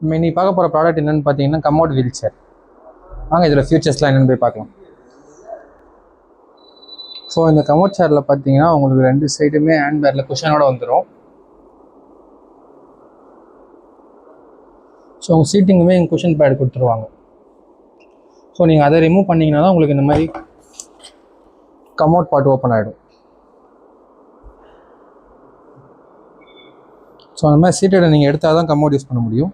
நீ பார்க்க போகிற ப்ராடக்ட் என்னென்னு பார்த்தீங்கன்னா கமோட் வீல் சேர். வாங்க இதில் ஃபியூச்சர்ஸ்லாம் என்னென்னு போய் பார்க்கலாம். ஸோ இந்த கமோட் சேரில் பார்த்தீங்கன்னா உங்களுக்கு 2 சைடுமே ஹேண்ட் பேரில் குஷனோட வந்துடும். ஸோ உங்கள் சீட்டிங்குமே இங்கே குஷன் பேட் கொடுத்துருவாங்க. ஸோ நீங்கள் அதை ரிமூவ் பண்ணிங்கன்னா தான் உங்களுக்கு இந்த மாதிரி கமோட் பார்ட் ஓப்பன் ஆகிடும். ஸோ அந்த மாதிரி சீட்டை நீங்கள் எடுத்தால் தான் கமோட் யூஸ் பண்ண முடியும்.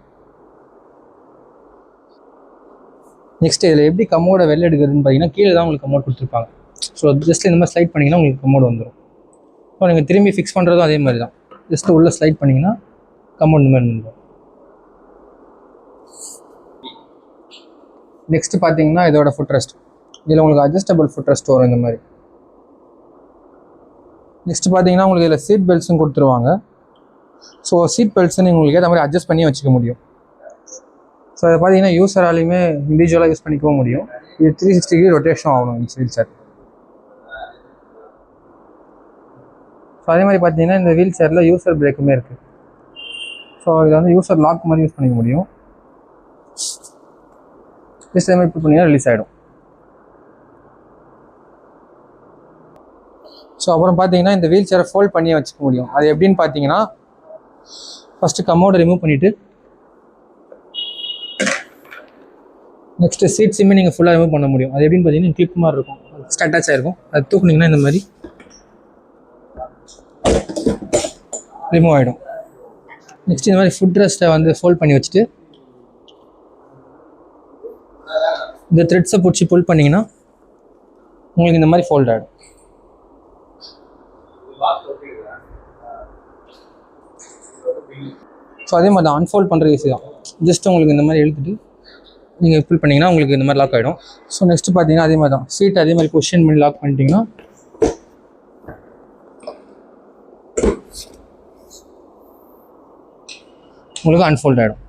நெக்ஸ்ட் இதில் எப்படி கமோடை வெளில எடுக்கிறதுன்னு பார்த்தீங்கன்னா கீழே தான் உங்களுக்கு கமோட் கொடுத்துருப்பாங்க. ஸோ ஜஸ்ட் இந்த மாதிரி ஸ்லைட் பண்ணிங்கன்னா உங்களுக்கு கமோட் வந்துடும். ஸோ நீங்கள் திரும்பி ஃபிக்ஸ் பண்ணுறதும் அதே மாதிரி தான். ஜஸ்ட்டு உள்ளே ஸ்லைட் பண்ணிங்கன்னா கமோட் இந்த மாதிரி வந்துடும். நெக்ஸ்ட்டு பார்த்தீங்கன்னா இதோட ஃபுட் ரெஸ்ட். இதில் உங்களுக்கு அட்ஜஸ்டபிள் ஃபுட் ரெஸ்ட் வரும் இந்த மாதிரி. நெக்ஸ்ட் பார்த்தீங்கன்னா உங்களுக்கு இதில் சீட் பெல்ட்ஸும் கொடுத்துருவாங்க. ஸோ சீட் பெல்ட்ஸை நீங்கள் உங்களுக்கு ஏற்ற மாதிரி அட்ஜஸ்ட் பண்ணி வச்சுக்க முடியும். ஸோ அதை பார்த்தீங்கன்னா யூஸராலையுமே இண்டிவிஜுவலாக யூஸ் பண்ணிக்கவும் முடியும். இது 360 டிகிரி ரொட்டேஷன் ஆகணும் இந்த வீல் சேர். ஸோ அதே மாதிரி பார்த்தீங்கன்னா இந்த வீல் சேரில் யூசர் பிரேக்குமே இருக்குது. ஸோ இதை வந்து யூசர் லாக் மாதிரி யூஸ் பண்ணிக்க முடியும். ஜஸ்ட் அதே மாதிரி இப்படி பண்ணிங்கன்னா ரிலீஸ் ஆகிடும். ஸோ அப்புறம் பார்த்தீங்கன்னா இந்த வீல் சேரை ஃபோல்ட் பண்ணி வச்சுக்க முடியும். அது எப்படின்னு பார்த்தீங்கன்னா ஃபஸ்ட்டு கமோடை ரிமூவ் பண்ணிவிட்டு நெக்ஸ்ட்டு சீட்ஸுமே நீங்கள் ஃபுல்லாக ரிமூவ் பண்ண முடியும். அது எப்படின்னு பார்த்தீங்கன்னா கிளிப் மாதிரி இருக்கும், அட்டாச் ஆகிருக்கும். அது தூக்குனிங்கன்னா இந்த மாதிரி ரிமூவ் ஆகிடும். நெக்ஸ்ட் இந்த மாதிரி ஃபுட் ரெஸ்ட்டை வந்து ஃபோல்ட் பண்ணி வச்சுட்டு இந்த த்ரெட்ஸை பிடிச்சி புல் பண்ணிங்கன்னா உங்களுக்கு இந்த மாதிரி ஃபோல்ட் ஆகிடும். ஸோ அதே மாதிரி தான் அன்ஃபோல்ட் பண்ணுறது ஈஸி தான். ஜஸ்ட் உங்களுக்கு இந்த மாதிரி இழுத்துட்டு நீங்கள் ஃபில் பண்ணிங்கன்னா உங்களுக்கு இந்த மாதிரி லாக் ஆகிடும். ஸோ நெக்ஸ்ட்டு பார்த்தீங்கன்னா அதே மாதிரி தான் சீட் அதே மாதிரி பொசிஷன் பண்ணி லாக் பண்ணிட்டீங்கன்னா உங்களுக்கு அன்ஃபோல்ட் ஆகிடும்.